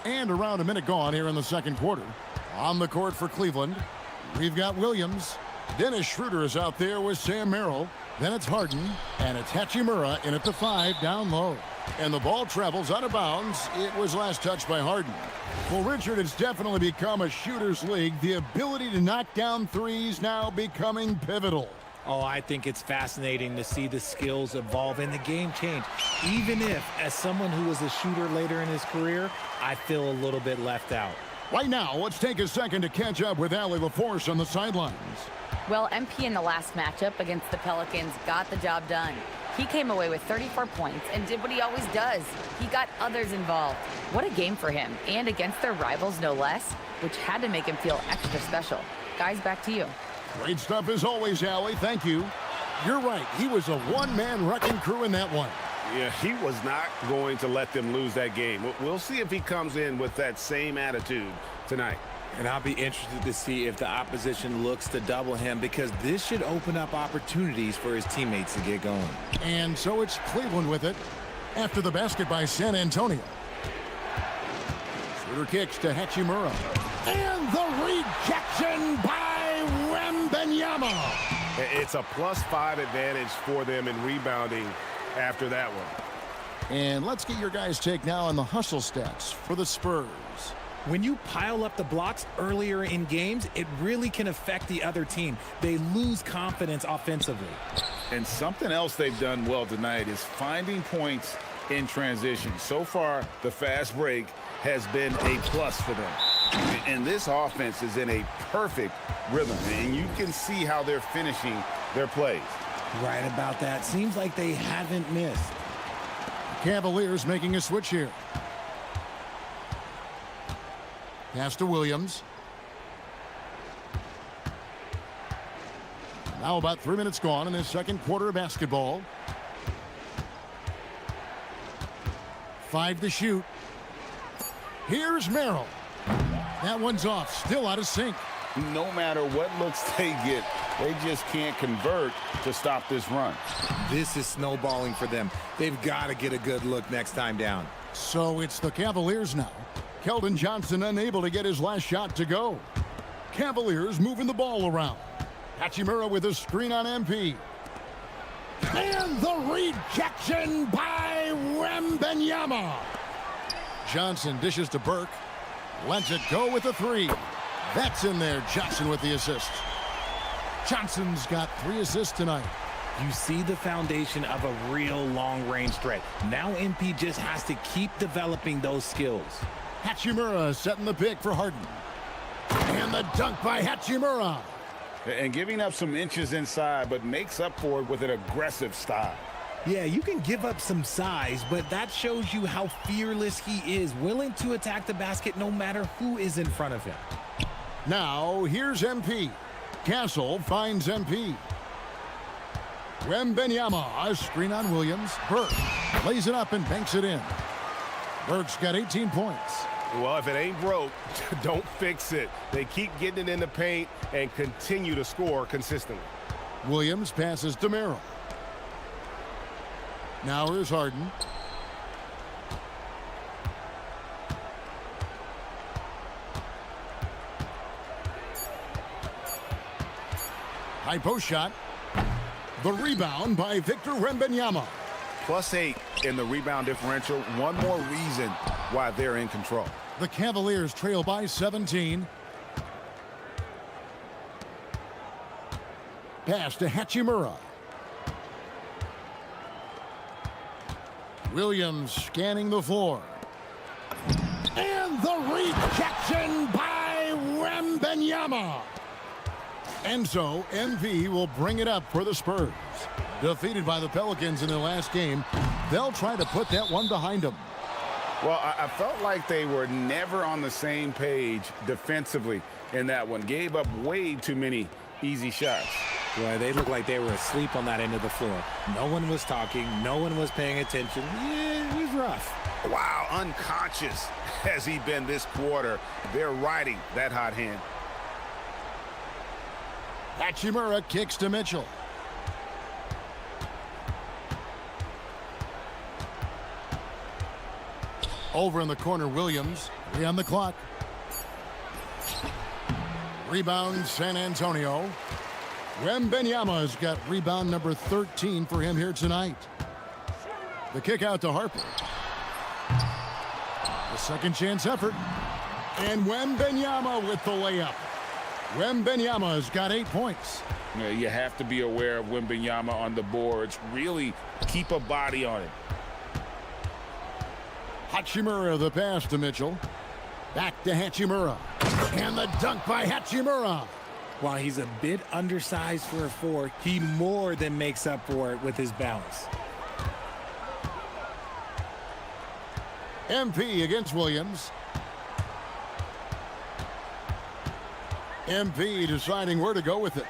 And around a minute gone here in the second quarter. On the court for Cleveland, we've got Williams. Dennis Schroeder is out there with Sam Merrill. Then it's Harden, and it's Hachimura in at the 5 down low. And the ball travels out of bounds. It was last touched by Harden. Well, Richard, it's definitely become a shooter's league. The ability to knock down threes now becoming pivotal. Oh, I think it's fascinating to see the skills evolve and the game change. Even if, as someone who was a shooter later in his career, I feel a little bit left out. Right now, let's take a second to catch up with Allie LaForce on the sidelines. Well, MP in the last matchup against the Pelicans got the job done. He came away with 34 points and did what he always does. He got others involved. What a game for him, and against their rivals no less, which had to make him feel extra special. Guys, back to you. Great stuff as always, Allie. Thank you. You're right. He was a one-man wrecking crew in that one. Yeah, he was not going to let them lose that game. We'll see if he comes in with that same attitude tonight. And I'll be interested to see if the opposition looks to double him, because this should open up opportunities for his teammates to get going. And so it's Cleveland with it after the basket by San Antonio. Schroeder kicks to Hachimura. And the rejection by Wembanyama. It's a +5 advantage for them in rebounding after that one. And let's get your guys' take now on the hustle stats for the Spurs. When you pile up the blocks earlier in games, it really can affect the other team. They lose confidence offensively. And something else they've done well tonight is finding points in transition. So far, the fast break has been a plus for them. And this offense is in a perfect rhythm, and you can see how they're finishing their plays. Right about that. Seems like they haven't missed. Cavaliers making a switch here. Pass to Williams. Now about 3 minutes gone in this second quarter of basketball. 5 to shoot. Here's Merrill. That one's off. Still out of sync. No matter what looks they get, they just can't convert to stop this run. This is snowballing for them. They've got to get a good look next time down. So it's the Cavaliers now. Keldon Johnson unable to get his last shot to go. Cavaliers moving the ball around. Hachimura with a screen on MP. And the rejection by Wembanyama. Johnson dishes to Burke. Lets it go with a 3. That's in there. Johnson with the assist. Johnson's got 3 assists tonight. You see the foundation of a real long-range threat. Now MP just has to keep developing those skills. Hachimura setting the pick for Harden. And the dunk by Hachimura. And giving up some inches inside, but makes up for it with an aggressive style. Yeah, you can give up some size, but that shows you how fearless he is, willing to attack the basket no matter who is in front of him. Now, here's MP. Castle finds MP. Wembanyama, a screen on Williams. Burke lays it up and banks it in. Burke's got 18 points. Well, if it ain't broke, don't fix it. They keep getting it in the paint and continue to score consistently. Williams passes to Merrill. Now here's Harden. High post shot. The rebound by Victor Wembanyama. +8 in the rebound differential. One more reason why they're in control. The Cavaliers trail by 17. Pass to Hachimura. Williams scanning the floor. And the rejection by Wembanyama. And so MP will bring it up for the Spurs. Defeated by the Pelicans in their last game, they'll try to put that one behind them. Well, I felt like they were never on the same page defensively in that one. Gave up way too many easy shots. Boy, they looked like they were asleep on that end of the floor. No one was talking. No one was paying attention. Yeah, it was rough. Wow, unconscious has he been this quarter. They're riding that hot hand. Hachimura kicks to Mitchell. Over in the corner, Williams. 3 on the clock. Rebound, San Antonio. Wembanyama's got rebound number 13 for him here tonight. The kick out to Harper. The second chance effort. And Wembanyama with the layup. Wembanyama's got 8 points. You have to be aware of Wembanyama on the boards. Really keep a body on it. Hachimura the pass to Mitchell. Back to Hachimura. And the dunk by Hachimura. While he's a bit undersized for a 4, he more than makes up for it with his balance. MP against Williams. MP deciding where to go with it.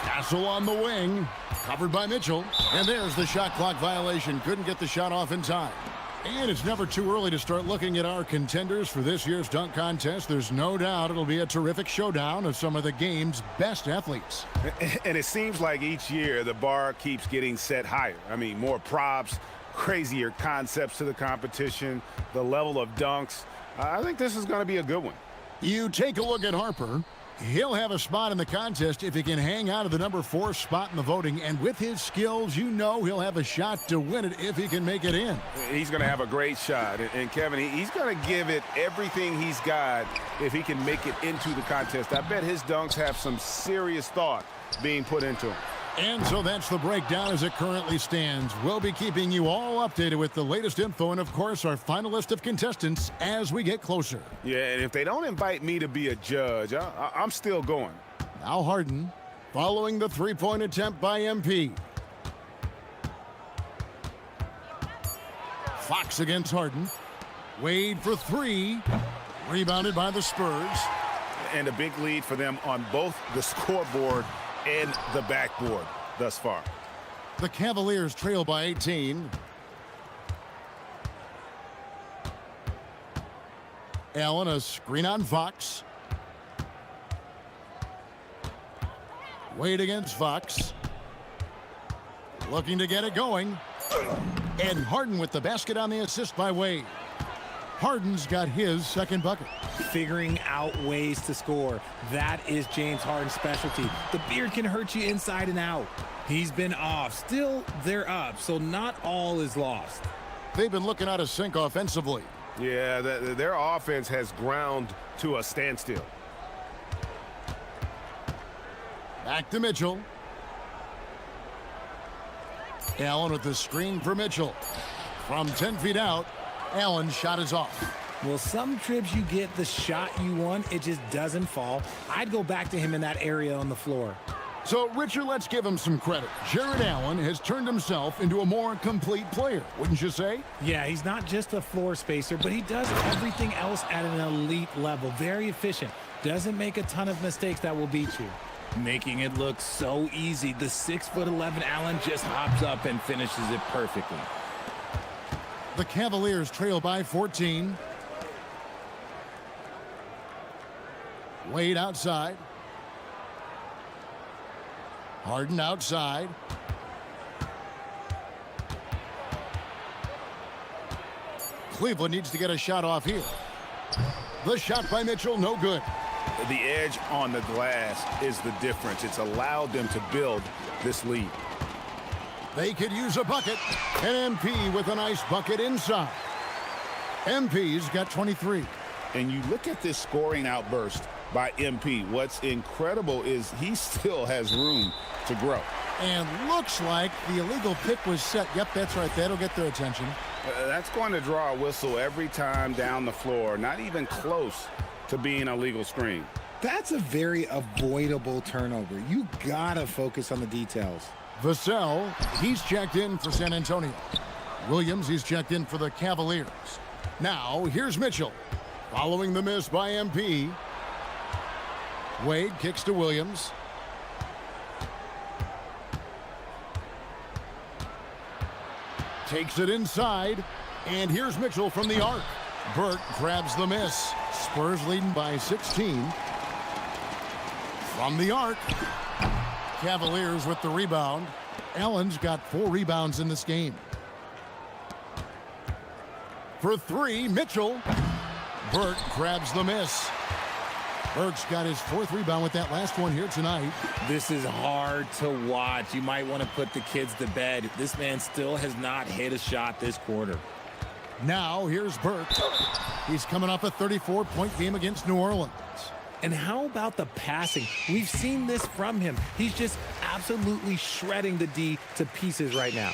Castle on the wing. Covered by Mitchell. And there's the shot clock violation. Couldn't get the shot off in time. And it's never too early to start looking at our contenders for this year's dunk contest. There's no doubt it'll be a terrific showdown of some of the game's best athletes. And it seems like each year the bar keeps getting set higher. I mean, more props, crazier concepts to the competition, the level of dunks. I think this is going to be a good one. You take a look at Harper. He'll have a spot in the contest if he can hang out of the number 4 spot in the voting. And with his skills, you know he'll have a shot to win it if he can make it in. He's going to have a great shot. And Kevin, he's going to give it everything he's got if he can make it into the contest. I bet his dunks have some serious thought being put into them. And so that's the breakdown as it currently stands. We'll be keeping you all updated with the latest info and, of course, our final list of contestants as we get closer. Yeah, and if they don't invite me to be a judge, I'm still going. Now Harden following the three-point attempt by MP. Fox against Harden. Wade for 3. Rebounded by the Spurs. And a big lead for them on both the scoreboard and the backboard thus far. The Cavaliers trail by 18. Allen, a screen on Fox. Wade against Fox. Looking to get it going. And Harden with the basket on the assist by Wade. Harden's got his second bucket. Figuring out ways to score. That is James Harden's specialty. The beard can hurt you inside and out. He's been off. Still, they're up, so not all is lost. They've been looking out of sync offensively. Yeah, their offense has ground to a standstill. Back to Mitchell. Allen with the screen for Mitchell. From 10 feet out, Allen's shot is off. Well, some trips you get the shot you want, it just doesn't fall. I'd go back to him in that area on the floor. So, Richard, let's give him some credit. Jared Allen has turned himself into a more complete player, wouldn't you say? Yeah, he's not just a floor spacer, but he does everything else at an elite level. Very efficient. Doesn't make a ton of mistakes that will beat you. Making it look so easy. The 6'11" Allen just hops up and finishes it perfectly. The Cavaliers trail by 14. Wade outside. Harden outside. Cleveland needs to get a shot off here. The shot by Mitchell, no good. The edge on the glass is the difference. It's allowed them to build this lead. They could use a bucket. And MP with a nice bucket inside. MP's got 23. And you look at this scoring outburst by MP. What's incredible is he still has room to grow. And looks like the illegal pick was set. Yep, that's right. That'll get their attention. That's going to draw a whistle every time down the floor. Not even close to being a legal screen. That's a very avoidable turnover. You gotta focus on the details. Vassell, he's checked in for San Antonio. Williams, he's checked in for the Cavaliers. Now, here's Mitchell. Following the miss by MP. Wade kicks to Williams. Takes it inside. And here's Mitchell from the arc. Burt grabs the miss. Spurs leading by 16. From the arc. Cavaliers with the rebound. Allen's got 4 rebounds in this game. for three, Mitchell. Burke grabs the miss. Burke's got his fourth rebound with that last one here tonight. This is hard to watch. You might want to put the kids to bed. This man still has not hit a shot this quarter. Now here's Burke. He's coming off a 34-point game against New Orleans. And how about the passing? We've seen this from him. He's just absolutely shredding the D to pieces right now.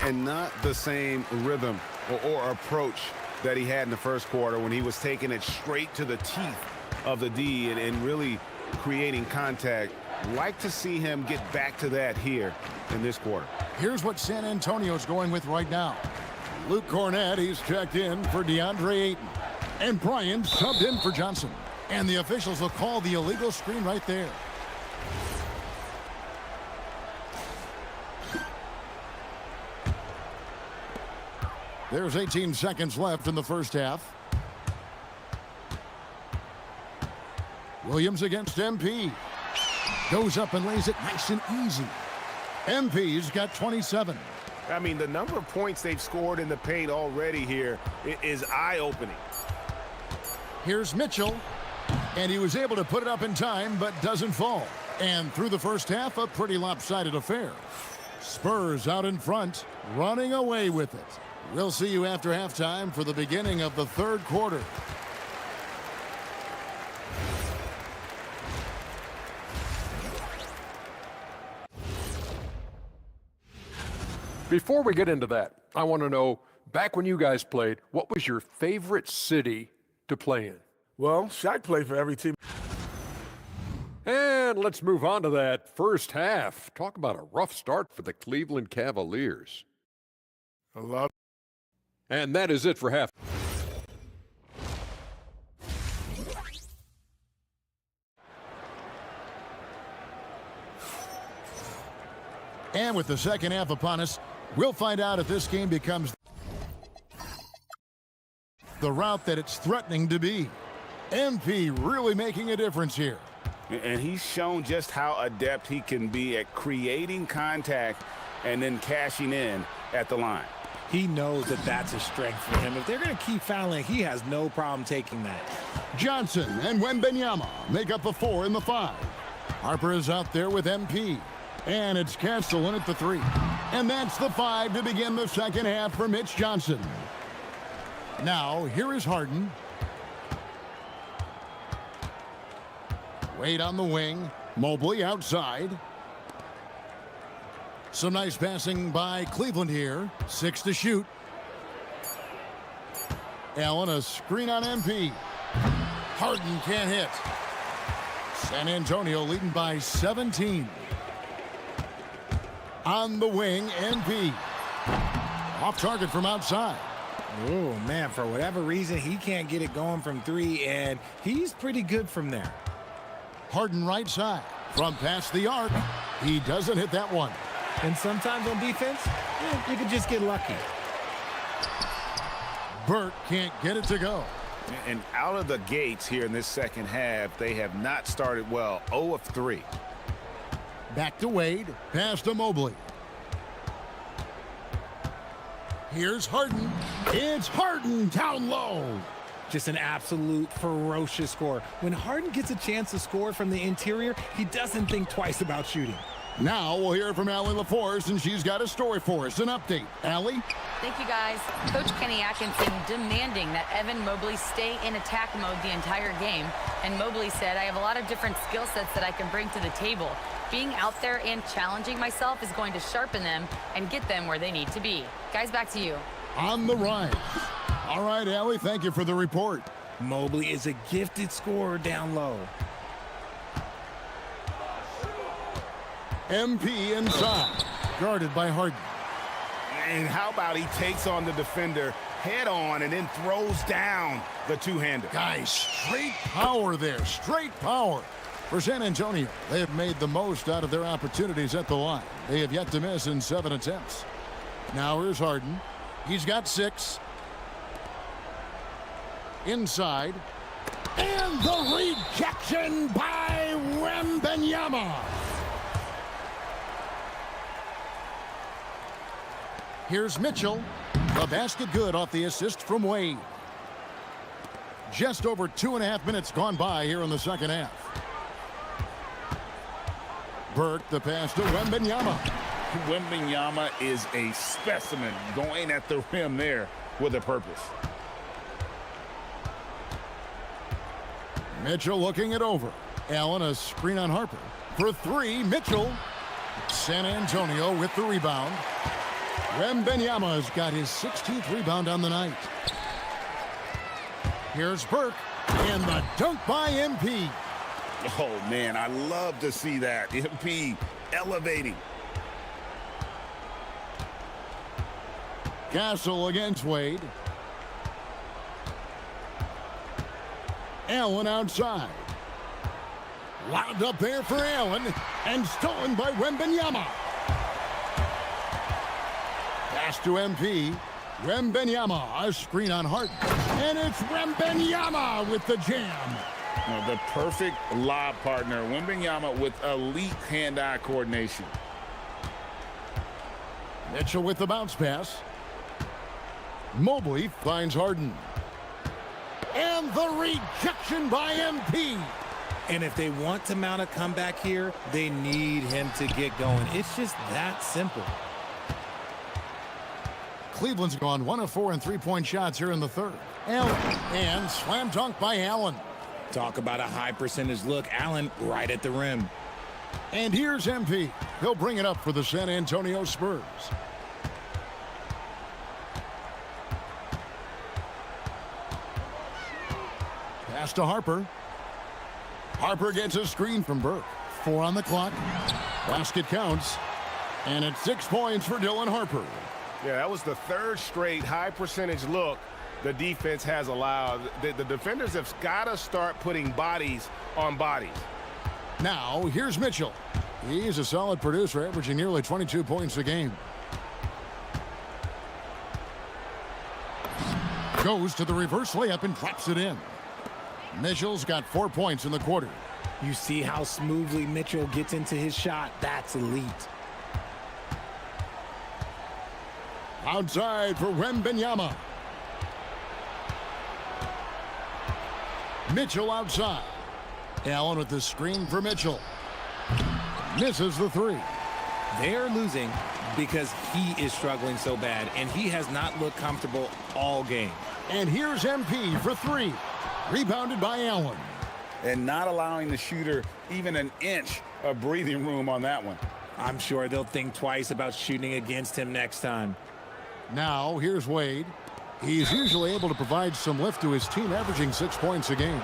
And not the same rhythm or approach that he had in the first quarter when he was taking it straight to the teeth of the D and really creating contact. Like to see him get back to that here in this quarter. Here's what San Antonio's going with right now. Luke Cornett, he's checked in for DeAndre Ayton. And Bryant subbed in for Johnson. And the officials will call the illegal screen right there. There's 18 seconds left in the first half. Williams against MP. Goes up and lays it nice and easy. MP's got 27. I mean, the number of points they've scored in the paint already here is eye-opening. Here's Mitchell. And he was able to put it up in time, but doesn't fall. And through the first half, a pretty lopsided affair. Spurs out in front, running away with it. We'll see you after halftime for the beginning of the third quarter. Before we get into that, I want to know, back when you guys played, what was your favorite city to play in? Well, Shaq played for every team. And let's move on to that first half. Talk about a rough start for the Cleveland Cavaliers. A lot. And that is it for half. And with the second half upon us, we'll find out if this game becomes the route that it's threatening to be. MP really making a difference here. And he's shown just how adept he can be at creating contact and then cashing in at the line. He knows that that's a strength for him. If they're going to keep fouling, he has no problem taking that. Johnson and Wembanyama make up the 4 and the 5. Harper is out there with MP. And it's Castle in at the 3. And that's the 5 to begin the second half for Mitch Johnson. Now, here is Harden. Wade on the wing. Mobley outside. Some nice passing by Cleveland here. 6 to shoot. Allen, a screen on MP. Harden can't hit. San Antonio leading by 17. On the wing, MP. Off target from outside. Oh, man, for whatever reason, he can't get it going from 3, and he's pretty good from there. Harden right side. From past the arc. He doesn't hit that one. And sometimes on defense, you could just get lucky. Burke can't get it to go. And out of the gates here in this second half, they have not started well. 0 of 3. Back to Wade. Pass to Mobley. Here's Harden. It's Harden down low. Just an absolute ferocious score. When Harden gets a chance to score from the interior, he doesn't think twice about shooting. Now we'll hear from Allie LaForce, and she's got a story for us. An update. Allie? Thank you, guys. Coach Kenny Atkinson demanding that Evan Mobley stay in attack mode the entire game. And Mobley said, I have a lot of different skill sets that I can bring to the table. Being out there and challenging myself is going to sharpen them and get them where they need to be. Guys, back to you. On the rise. All right, Allie, thank you for the report. Mobley is a gifted scorer down low. MP inside. Guarded by Harden. And how about he takes on the defender head on and then throws down the two-hander. Guys, straight power there. Straight power. For San Antonio, they have made the most out of their opportunities at the line. They have yet to miss in 7 attempts. Now here's Harden. He's got 6. Inside. And the rejection by Wembanyama. Here's Mitchell. The basket good off the assist from Wade. Just over 2.5 minutes gone by here in the second half. Burke, the pass to Wembanyama. Wembanyama is a specimen, going at the rim there with a purpose. Mitchell looking it over. Allen, a screen on Harper. For three, Mitchell. San Antonio with the rebound. Wembanyama's got his 16th rebound on the night. Here's Burke, and the dunk by MP. Oh, man, I love to see that. MP elevating. Castle against Wade. Allen outside. Lobbed up there for Allen, and stolen by Wembanyama. Pass to MP. Wembanyama, a screen on Harden. And it's Wembanyama with the jam. Now, the perfect lob partner. Wembanyama with elite hand-eye coordination. Mitchell with the bounce pass. Mobley finds Harden. And the rejection by MP. And if they want to mount a comeback here, they need him to get going. It's just that simple. Cleveland's gone 1 of 4 in three-point shots here in the third. Allen, and slam dunk by Allen. Talk about a high percentage look. Allen right at the rim. And here's MP. He'll bring it up for the San Antonio Spurs. Pass to Harper. Harper gets a screen from Burke. 4 on the clock. Basket counts. And it's 6 points for Dylan Harper. Yeah, that was the third straight high percentage look the defense has allowed. The defenders have got to start putting bodies on bodies. Now, here's Mitchell. He's a solid producer, averaging nearly 22 points a game. Goes to the reverse layup and drops it in. Mitchell's got 4 points in the quarter. You see how smoothly Mitchell gets into his shot. That's elite. Outside for Wembanyama. Mitchell outside. Allen with the screen for Mitchell. Misses the three. They're losing because he is struggling so bad, and he has not looked comfortable all game. And here's MP for three. Rebounded by Allen. And not allowing the shooter even an inch of breathing room on that one. I'm sure they'll think twice about shooting against him next time. Now, here's Wade. He's usually able to provide some lift to his team, averaging 6 points a game.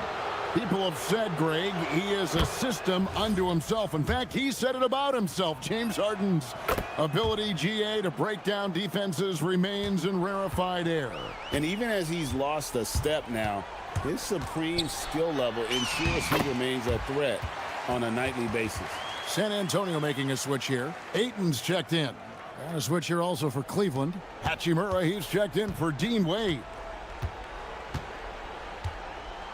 People have said, Greg, he is a system unto himself. In fact, he said it about himself. James Harden's ability, GA, to break down defenses remains in rarefied air. And even as he's lost a step now, his supreme skill level ensures he remains a threat on a nightly basis. San Antonio making a switch here. Ayton's checked in. And a switch here also for Cleveland. Hachimura, he's checked in for Dean Wade.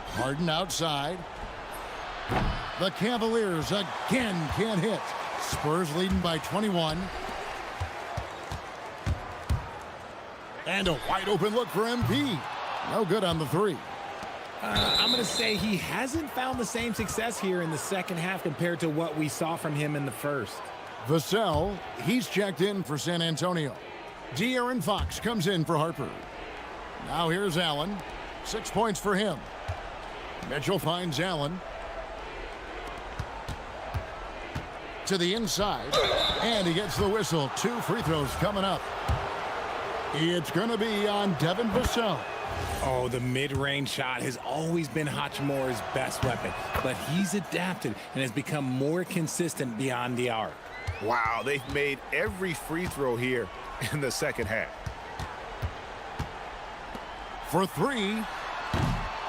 Harden outside. The Cavaliers again can't hit. Spurs leading by 21. And a wide open look for MP. No good on the three. I'm going to say he hasn't found the same success here in the second half compared to what we saw from him in the first. Vassell, he's checked in for San Antonio. De'Aaron Fox comes in for Harper. Now here's Allen. 6 points for him. Mitchell finds Allen. To the inside. And he gets the whistle. 2 free throws coming up. It's going to be on Devin Vassell. Oh, the mid-range shot has always been Hachimura's best weapon, but he's adapted and has become more consistent beyond the arc. Wow, they've made every free throw here in the second half. For three.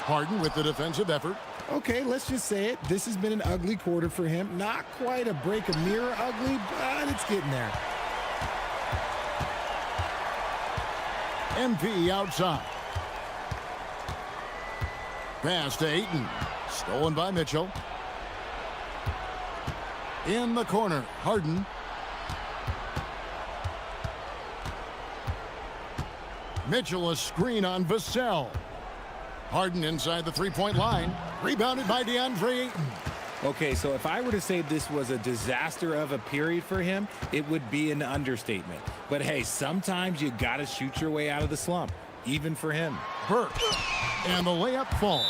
Harden with the defensive effort. Okay, let's just say it. This has been an ugly quarter for him. Not quite a break a mirror ugly, but it's getting there. MP outside. Pass to Ayton. Stolen by Mitchell. In the corner, Harden. Mitchell a screen on Vassell. Harden inside the three-point line. Rebounded by DeAndre Ayton. Okay, so if I were to say this was a disaster of a period for him, it would be an understatement. But hey, sometimes you got to shoot your way out of the slump, even for him. Burke. And the layup falls.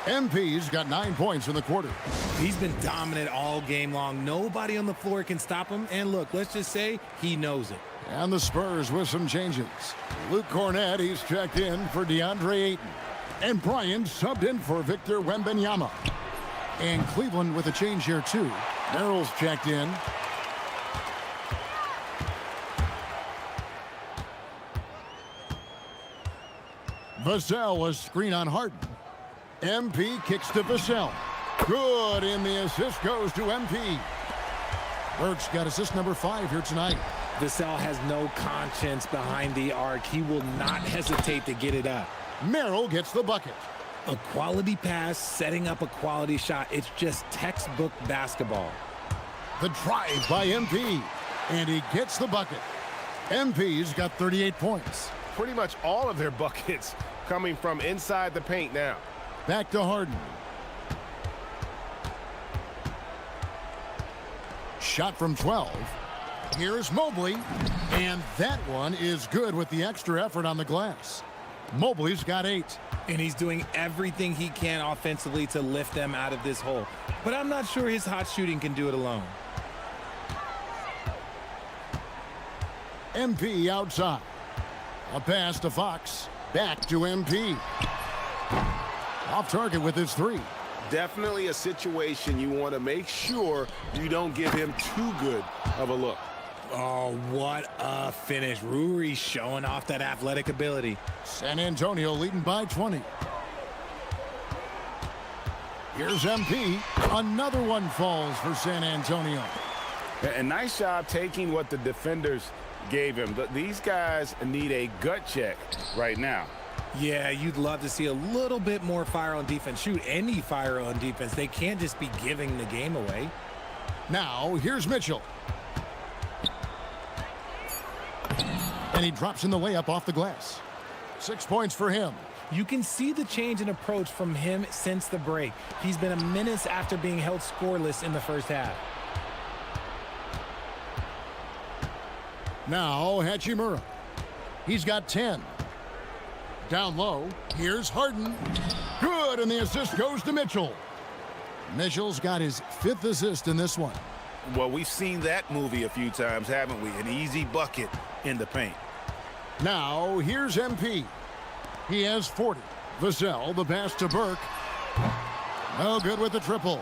MP's got 9 points in the quarter. He's been dominant all game long. Nobody on the floor can stop him. And look, let's just say he knows it. And the Spurs with some changes. Luke Cornett, he's checked in for DeAndre Ayton. And Bryant subbed in for Victor Wembanyama. And Cleveland with a change here, too. Merrill's checked in. Vassell a screen on Harden. MP kicks to Vassell. Good, and the assist goes to MP. Burke's got assist number 5 here tonight. Vassell has no conscience behind the arc. He will not hesitate to get it up. Merrill gets the bucket. A quality pass, setting up a quality shot. It's just textbook basketball. The drive by MP, and he gets the bucket. MP's got 38 points. Pretty much all of their buckets coming from inside the paint now. Back to Harden. Shot from 12. Here's Mobley, and that one is good with the extra effort on the glass. Mobley's got 8. And he's doing everything he can offensively to lift them out of this hole. But I'm not sure his hot shooting can do it alone. MP outside. A pass to Fox. Back to MP. Off target with his 3. Definitely a situation you want to make sure you don't give him too good of a look. Oh, what a finish. Ruri showing off that athletic ability. San Antonio leading by 20. Here's MP. Another one falls for San Antonio. A nice job taking what the defenders gave him. These guys need a gut check right now. Yeah, you'd love to see a little bit more fire on defense. Shoot, any fire on defense. They can't just be giving the game away. Now, here's Mitchell. And he drops in the layup off the glass. 6 points for him. You can see the change in approach from him since the break. He's been a menace after being held scoreless in the first half. Now, Hachimura. He's got 10. Down low, here's Harden. Good, and the assist goes to Mitchell. Mitchell's got his 5th assist in this one. Well, we've seen that movie a few times, haven't we? An easy bucket in the paint. Now, here's MP. He has 40. Vassell, the pass to Burke. No good with the triple.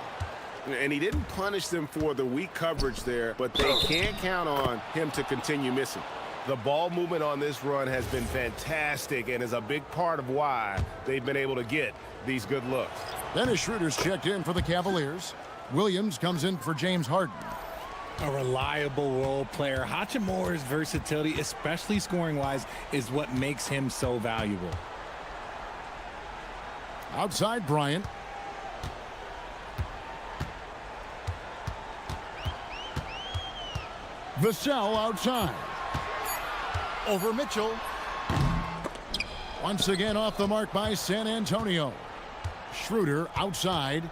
And he didn't punish them for the weak coverage there, but they can't count on him to continue missing. The ball movement on this run has been fantastic and is a big part of why they've been able to get these good looks. Dennis Schroeder's checked in for the Cavaliers. Williams comes in for James Harden. A reliable role player. Hachimura's versatility, especially scoring-wise, is what makes him so valuable. Outside Bryant. Vassell outside. Over Mitchell. Once again off the mark by San Antonio. Schroeder outside.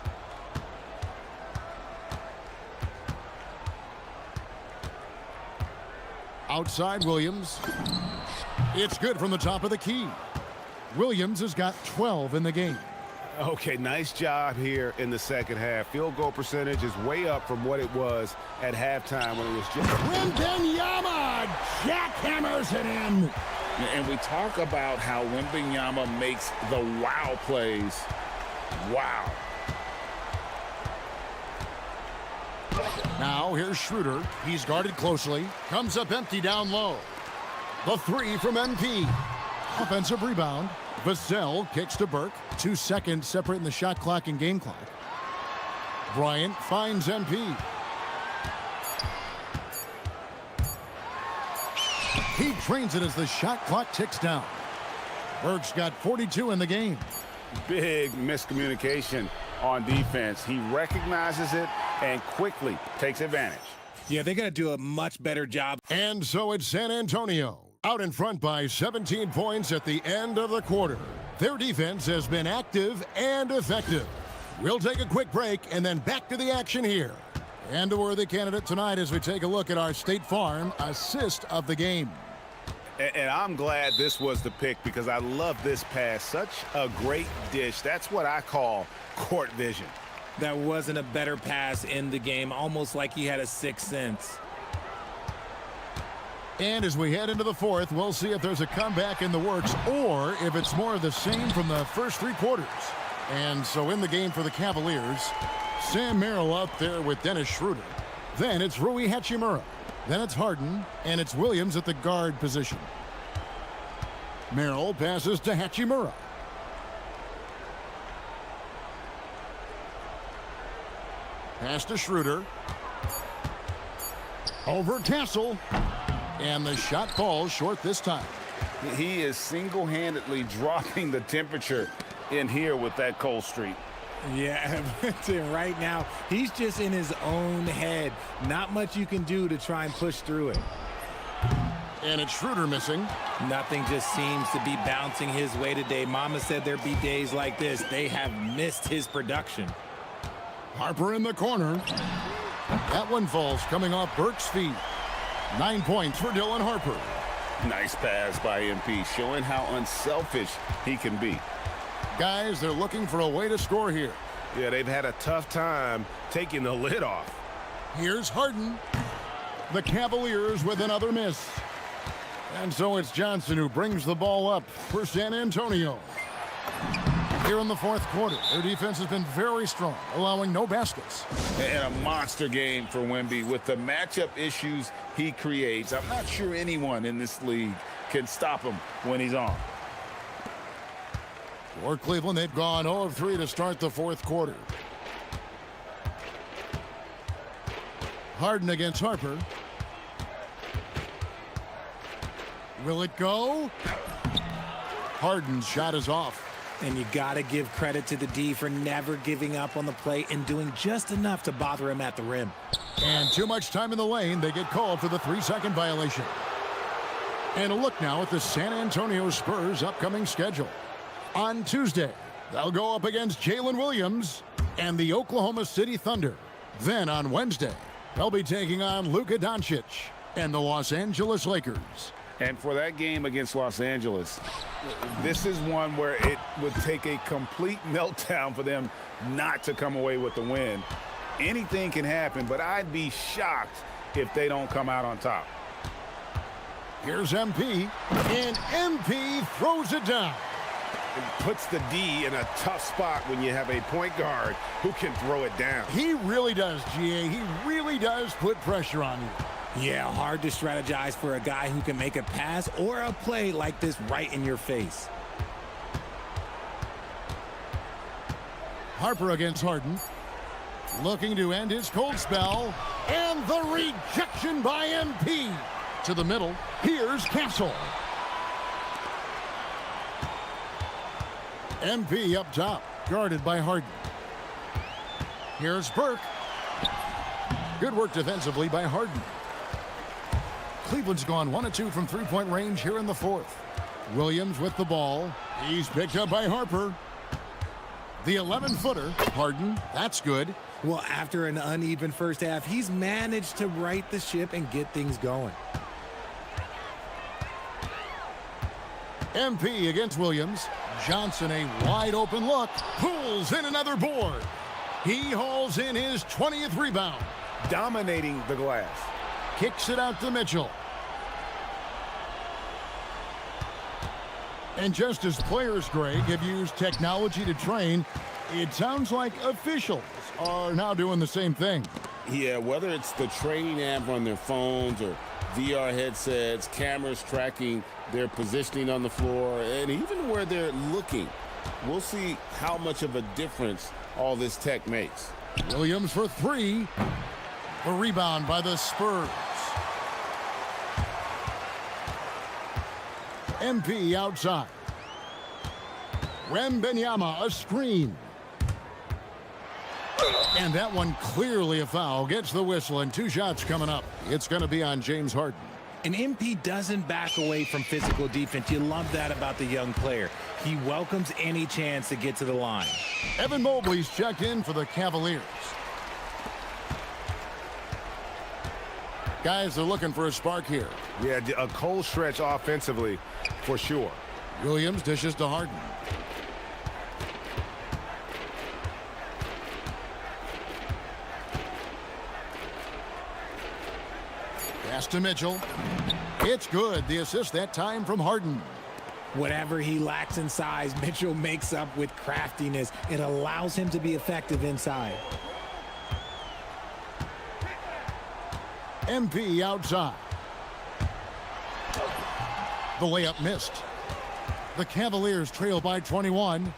Outside Williams. It's good from the top of the key. Williams has got 12 in the game. Okay, nice job here in the second half. Field goal percentage is way up from what it was at halftime when it was just... Wembanyama jackhammers it in. And we talk about how Wembanyama makes the wow plays. Wow. Now here's Schroeder. He's guarded closely. Comes up empty down low. The 3 from MP. Offensive rebound. Vassell kicks to Burke. 2 seconds separating the shot clock and game clock. Bryant finds MP. He trains it as the shot clock ticks down. Burke's got 42 in the game. Big miscommunication on defense. He recognizes it and quickly takes advantage. Yeah, they got to do a much better job. And so it's San Antonio Out in front by 17 points at the end of the quarter. Their defense has been active and effective. We'll take a quick break and then back to the action here. And a worthy candidate tonight as we take a look at our State Farm assist of the game. And I'm glad this was the pick because I love this pass. Such a great dish. That's what I call court vision. That wasn't a better pass in the game, almost like he had a sixth sense. And as we head into the fourth, we'll see if there's a comeback in the works or if it's more of the same from the first three quarters. And so in the game for the Cavaliers, Sam Merrill up there with Dennis Schroeder. Then it's Rui Hachimura. Then it's Harden, and it's Williams at the guard position. Merrill passes to Hachimura. Pass to Schroeder. Over Castle. And the shot falls short this time. He is single-handedly dropping the temperature in here with that cold streak. Yeah, right now, he's just in his own head. Not much you can do to try and push through it. And it's Schroeder missing. Nothing just seems to be bouncing his way today. Mama said there'd be days like this. They have missed his production. Harper in the corner. That one falls coming off Burke's feet. 9 points for Dylan Harper. Nice pass by MP, showing how unselfish he can be. Guys, they're looking for a way to score here. Yeah, they've had a tough time taking the lid off. Here's Harden. The Cavaliers with another miss. And so it's Johnson who brings the ball up for San Antonio. Here in the fourth quarter, their defense has been very strong, allowing no baskets. And a monster game for Wemby with the matchup issues he creates. I'm not sure anyone in this league can stop him when he's on. For Cleveland, they've gone 0 of 3 to start the fourth quarter. Harden against Harper. Will it go? Harden's shot is off. And you got to give credit to the D for never giving up on the play and doing just enough to bother him at the rim. And too much time in the lane. They get called for the 3-second violation. And a look now at the San Antonio Spurs' upcoming schedule. On Tuesday, they'll go up against Jalen Williams and the Oklahoma City Thunder. Then on Wednesday, they'll be taking on Luka Doncic and the Los Angeles Lakers. And for that game against Los Angeles, this is one where it would take a complete meltdown for them not to come away with the win. Anything can happen, but I'd be shocked if they don't come out on top. Here's MP, and MP throws it down. It puts the D in a tough spot when you have a point guard who can throw it down. He really does, GA. He really does put pressure on you. Yeah, hard to strategize for a guy who can make a pass or a play like this right in your face. Harper against Harden. Looking to end his cold spell. And the rejection by MP. To the middle. Here's Castle. MP up top. Guarded by Harden. Here's Burke. Good work defensively by Harden. Cleveland's gone 1 of 2 from three-point range here in the fourth. Williams with the ball. He's picked up by Harper. The 11-footer. Harden. That's good. Well, after an uneven first half, he's managed to right the ship and get things going. MP against Williams. Johnson, a wide-open look. Pulls in another board. He hauls in his 20th rebound. Dominating the glass. Kicks it out to Mitchell. And just as players, Greg, have used technology to train, it sounds like officials are now doing the same thing. Yeah, whether it's the training app on their phones or VR headsets, cameras tracking their positioning on the floor, and even where they're looking, we'll see how much of a difference all this tech makes. Williams for 3. A rebound by the Spurs. MP outside. Wembanyama a screen. And that one clearly a foul. Gets the whistle and 2 shots coming up. It's going to be on James Harden. And MP doesn't back away from physical defense. You love that about the young player. He welcomes any chance to get to the line. Evan Mobley's checked in for the Cavaliers. Guys are looking for a spark here. Yeah, a cold stretch offensively for sure. Williams dishes to Harden. Pass to Mitchell. It's good. The assist that time from Harden. Whatever he lacks in size, Mitchell makes up with craftiness. It allows him to be effective inside. MP outside. The layup missed. The Cavaliers trail by 21.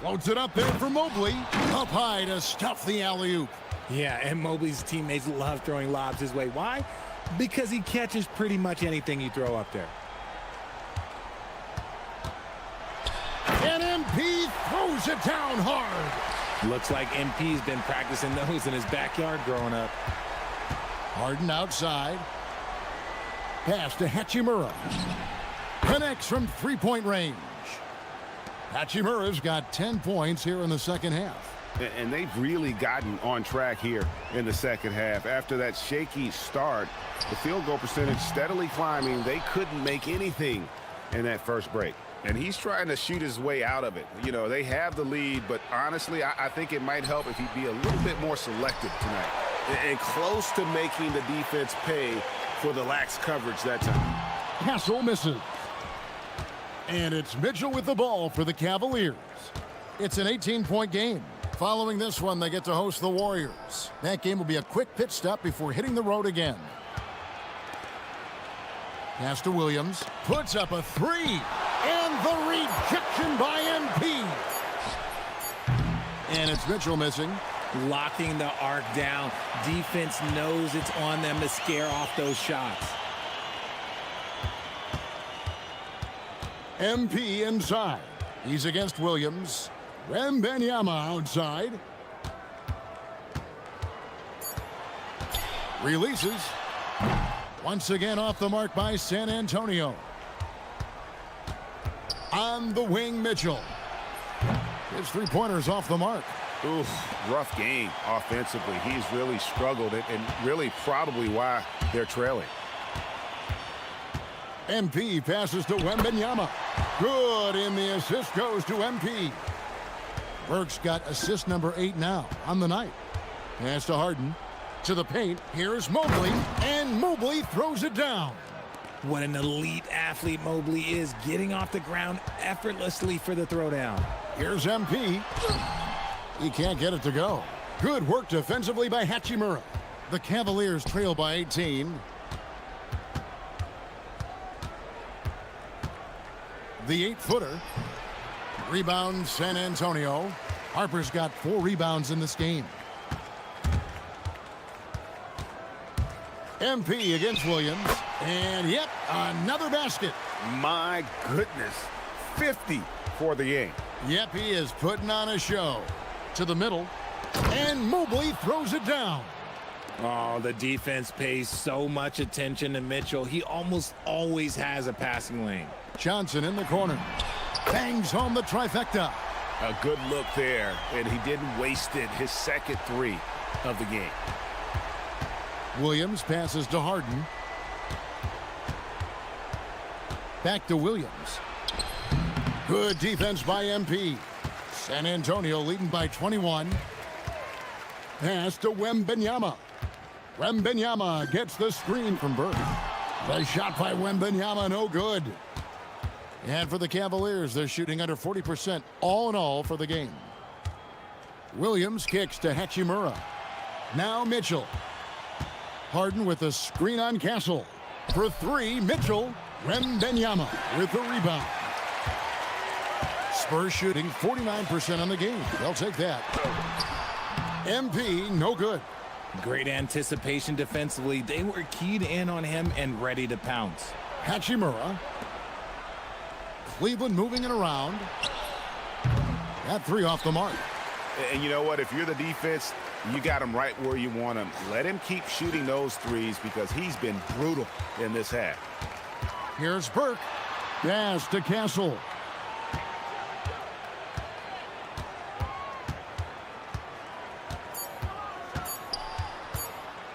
Floats it up there for Mobley. Up high to stuff the alley-oop. Yeah, and Mobley's teammates love throwing lobs his way. Why? Because he catches pretty much anything you throw up there. And MP throws it down hard. Looks like MP's been practicing those in his backyard growing up. Harden outside. Pass to Hachimura. Connects from three-point range. Hachimura's got 10 points here in the second half. And they've really gotten on track here in the second half. After that shaky start, the field goal percentage steadily climbing. They couldn't make anything in that first break. And he's trying to shoot his way out of it. You know, they have the lead, but honestly, I think it might help if he'd be a little bit more selective tonight. And close to making the defense pay for the lax coverage that time. Castle misses. And it's Mitchell with the ball for the Cavaliers. It's an 18-point game. Following this one, they get to host the Warriors. That game will be a quick pit stop before hitting the road again. Pass to Williams. Puts up a three. And the rejection by MP. And it's Mitchell missing. Locking the arc down. Defense knows it's on them to scare off those shots. MP inside. He's against Williams. Wembanyama outside. Releases. Once again off the mark by San Antonio. On the wing, Mitchell. His three-pointers off the mark. Oof, rough game offensively. He's really struggled and really probably why they're trailing. MP passes to Wembanyama. Good, and the assist goes to MP. Burks got assist number 8 now on the night. Pass to Harden. To the paint. Here's Mobley, and Mobley throws it down. What an elite athlete Mobley is, getting off the ground effortlessly for the throwdown. Here's MP. He can't get it to go. Good work defensively by Hachimura. The Cavaliers trail by 18. The 8-footer. Rebound San Antonio. Harper's got 4 rebounds in this game. MP against Williams. And yep, another basket. My goodness, 50 for the game. Yep, he is putting on a show. To the middle. And Mobley throws it down. Oh, the defense pays so much attention to Mitchell. He almost always has a passing lane. Johnson in the corner. Bangs home the trifecta. A good look there, and he didn't waste it. His second 3 of the game. Williams passes to Harden. Back to Williams. Good defense by MP. San Antonio leading by 21. Pass to Wembanyama. Wembanyama gets the screen from Burke. The shot by Wembanyama, no good. And for the Cavaliers, they're shooting under 40% all in all for the game. Williams kicks to Hachimura. Now Mitchell. Harden with the screen on Castle. For 3, Mitchell. Wembanyama with the rebound. Spurs shooting 49% on the game. They'll take that. MP, no good. Great anticipation defensively. They were keyed in on him and ready to pounce. Hachimura. Cleveland moving it around. That 3 off the mark. And you know what? If you're the defense, You got him right where you want him. Let him keep shooting those threes because he's been brutal in this half. Here's Burke. Pass to Castle.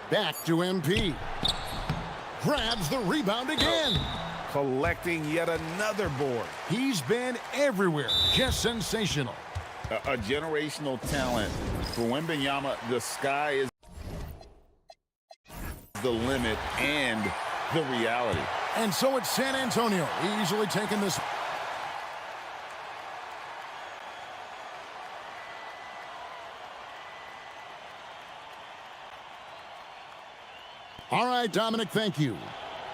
Back to MP. Grabs the rebound again. Collecting yet another board. He's been everywhere. Just sensational. A generational talent. For Wembanyama, the sky is the limit and the reality. And so it's San Antonio easily taking this. All right, Dominic, thank you.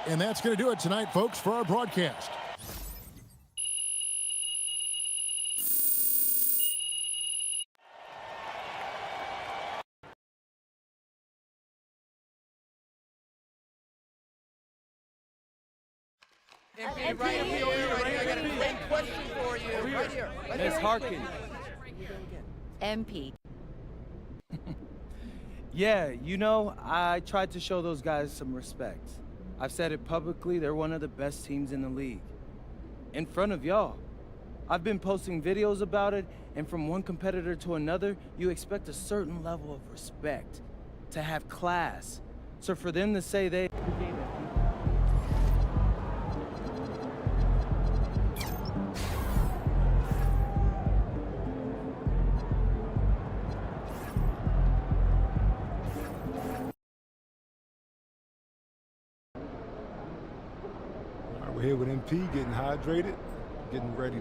And that's going to do it tonight, folks, for our broadcast. Miss Harkin. MP. Yeah, you know, I tried to show those guys some respect. I've said it publicly, they're one of the best teams in the league. In front of y'all. I've been posting videos about it, and from one competitor to another, you expect a certain level of respect, to have class. So for them to say they... We're here with MP, getting hydrated, getting ready.